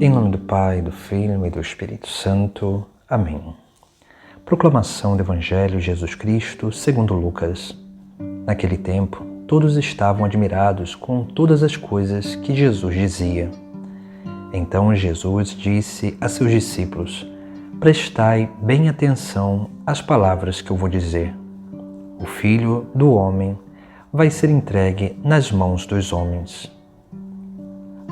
Em nome do Pai, do Filho e do Espírito Santo. Amém. Proclamação do Evangelho de Jesus Cristo segundo Lucas. Naquele tempo, todos estavam admirados com todas as coisas que Jesus dizia. Então Jesus disse a seus discípulos: Prestai bem atenção às palavras que eu vou dizer. O Filho do Homem vai ser entregue nas mãos dos homens.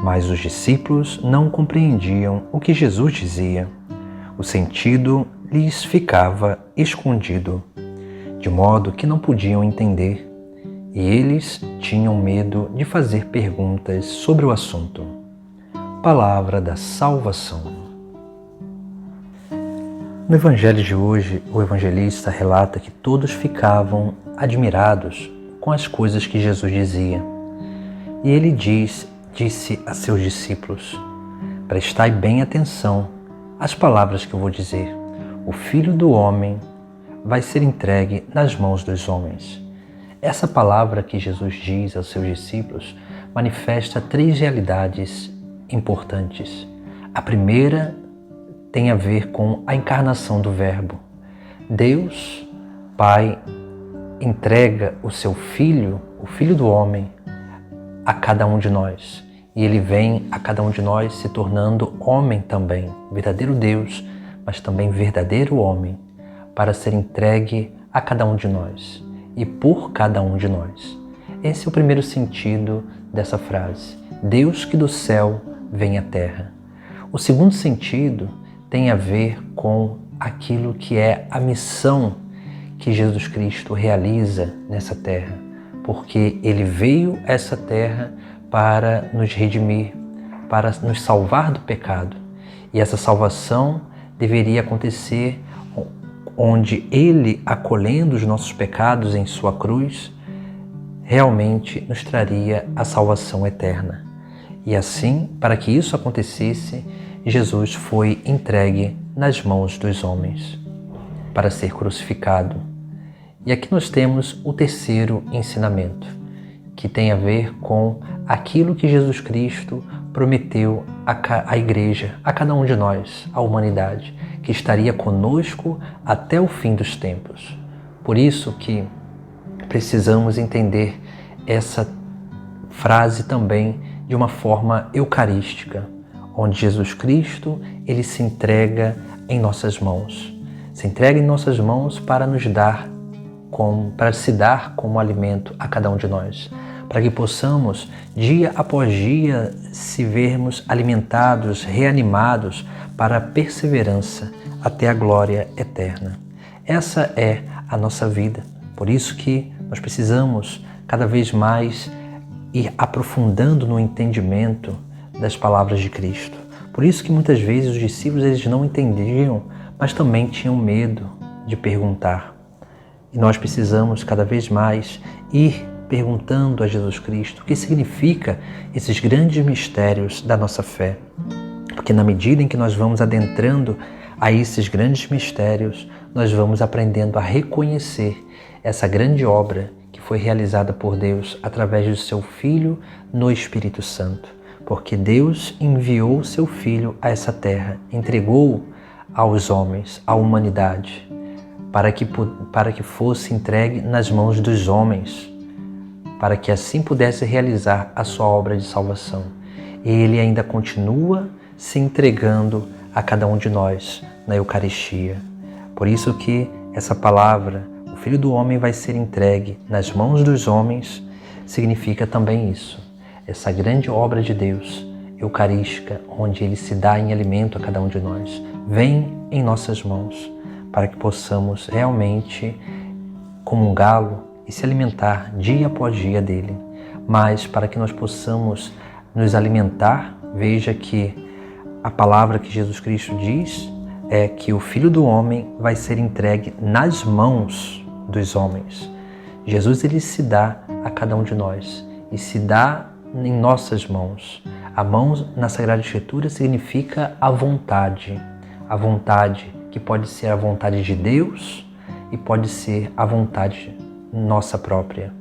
Mas os discípulos não compreendiam o que Jesus dizia. O sentido lhes ficava escondido, de modo que não podiam entender, e eles tinham medo de fazer perguntas sobre o assunto. Palavra da salvação. No Evangelho de hoje, o evangelista relata que todos ficavam admirados com as coisas que Jesus dizia. E ele disse a seus discípulos: Prestai bem atenção às palavras que eu vou dizer. O Filho do Homem vai ser entregue nas mãos dos homens. Essa palavra que Jesus diz aos seus discípulos manifesta três realidades importantes. A primeira tem a ver com a encarnação do Verbo. Deus, Pai, entrega o seu Filho, o Filho do Homem, a cada um de nós. E ele vem a cada um de nós se tornando homem também, verdadeiro Deus, mas também verdadeiro homem, para ser entregue a cada um de nós e por cada um de nós. Esse é o primeiro sentido dessa frase. Deus que do céu vem à terra. O segundo sentido tem a ver com aquilo que é a missão que Jesus Cristo realiza nessa terra, porque ele veio a essa terra para nos redimir, para nos salvar do pecado. E essa salvação deveria acontecer onde ele, acolhendo os nossos pecados em sua cruz, realmente nos traria a salvação eterna. E assim, para que isso acontecesse, Jesus foi entregue nas mãos dos homens para ser crucificado. E aqui nós temos o terceiro ensinamento, que tem a ver com aquilo que Jesus Cristo prometeu à igreja, a cada um de nós, à humanidade, que estaria conosco até o fim dos tempos. Por isso que precisamos entender essa frase também de uma forma eucarística, onde Jesus Cristo, ele se entrega em nossas mãos. Se entrega em nossas mãos para nos dar para se dar como alimento a cada um de nós, para que possamos, dia após dia, se vermos alimentados, reanimados para a perseverança até a glória eterna. Essa é a nossa vida. Por isso que nós precisamos cada vez mais ir aprofundando no entendimento das palavras de Cristo. Por isso que muitas vezes os discípulos eles não entendiam, mas também tinham medo de perguntar. E nós precisamos cada vez mais ir perguntando a Jesus Cristo o que significa esses grandes mistérios da nossa fé. Porque na medida em que nós vamos adentrando a esses grandes mistérios, nós vamos aprendendo a reconhecer essa grande obra que foi realizada por Deus através do seu Filho no Espírito Santo. Porque Deus enviou o seu Filho a essa terra, entregou aos homens, à humanidade, para que fosse entregue nas mãos dos homens, para que assim pudesse realizar a sua obra de salvação. E ele ainda continua se entregando a cada um de nós na Eucaristia. Por isso que essa palavra, o Filho do Homem vai ser entregue nas mãos dos homens, significa também isso. Essa grande obra de Deus, eucarística, onde ele se dá em alimento a cada um de nós, vem em nossas mãos, para que possamos realmente comungá-lo e se alimentar dia após dia dele. Mas para que nós possamos nos alimentar, veja que a palavra que Jesus Cristo diz é que o Filho do Homem vai ser entregue nas mãos dos homens. Jesus ele se dá a cada um de nós e se dá em nossas mãos. A mão na Sagrada Escritura significa a vontade que pode ser a vontade de Deus e pode ser a vontade nossa própria.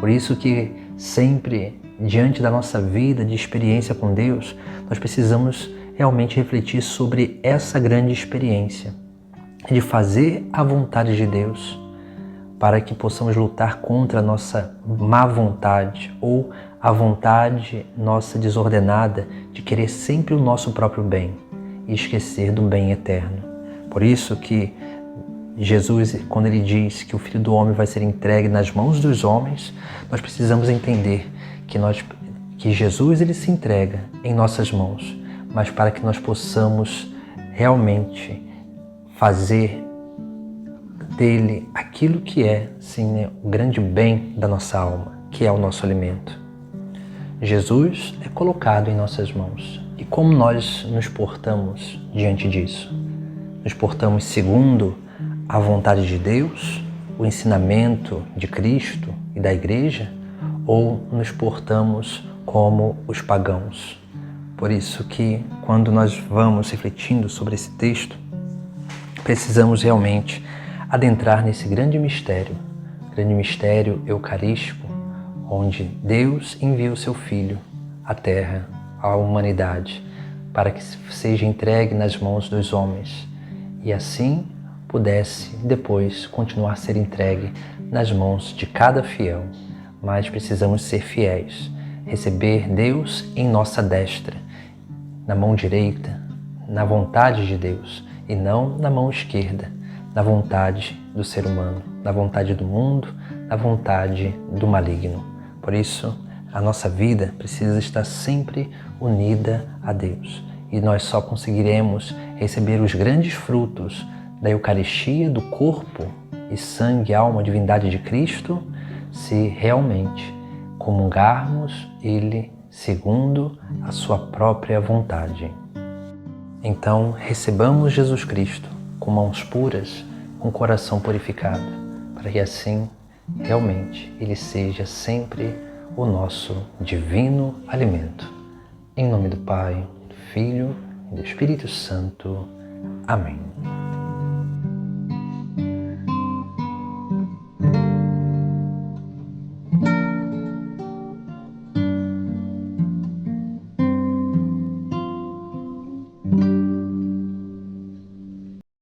Por isso que sempre, diante da nossa vida de experiência com Deus, nós precisamos realmente refletir sobre essa grande experiência de fazer a vontade de Deus, para que possamos lutar contra a nossa má vontade ou a vontade nossa desordenada de querer sempre o nosso próprio bem e esquecer do bem eterno. Por isso que Jesus, quando ele diz que o Filho do Homem vai ser entregue nas mãos dos homens, nós precisamos entender que Jesus ele se entrega em nossas mãos, mas para que nós possamos realmente fazer dele aquilo que é, sim, o grande bem da nossa alma, que é o nosso alimento. Jesus é colocado em nossas mãos. E como nós nos portamos diante disso? Nos portamos segundo a vontade de Deus, o ensinamento de Cristo e da Igreja, ou nos portamos como os pagãos? Por isso que, quando nós vamos refletindo sobre esse texto, precisamos realmente adentrar nesse grande mistério eucarístico, onde Deus envia o seu Filho à Terra, à humanidade, para que seja entregue nas mãos dos homens e assim pudesse depois continuar a ser entregue nas mãos de cada fiel. Mas precisamos ser fiéis, receber Deus em nossa destra, na mão direita, na vontade de Deus, e não na mão esquerda, na vontade do ser humano, na vontade do mundo, na vontade do maligno. Por isso, a nossa vida precisa estar sempre unida a Deus. E nós só conseguiremos receber os grandes frutos da Eucaristia, do corpo e sangue, alma, divindade de Cristo, se realmente comungarmos Ele segundo a sua própria vontade. Então, recebamos Jesus Cristo com mãos puras, com coração purificado, para que assim, realmente, Ele seja sempre o nosso divino alimento. Em nome do Pai, do Filho e do Espírito Santo. Amém.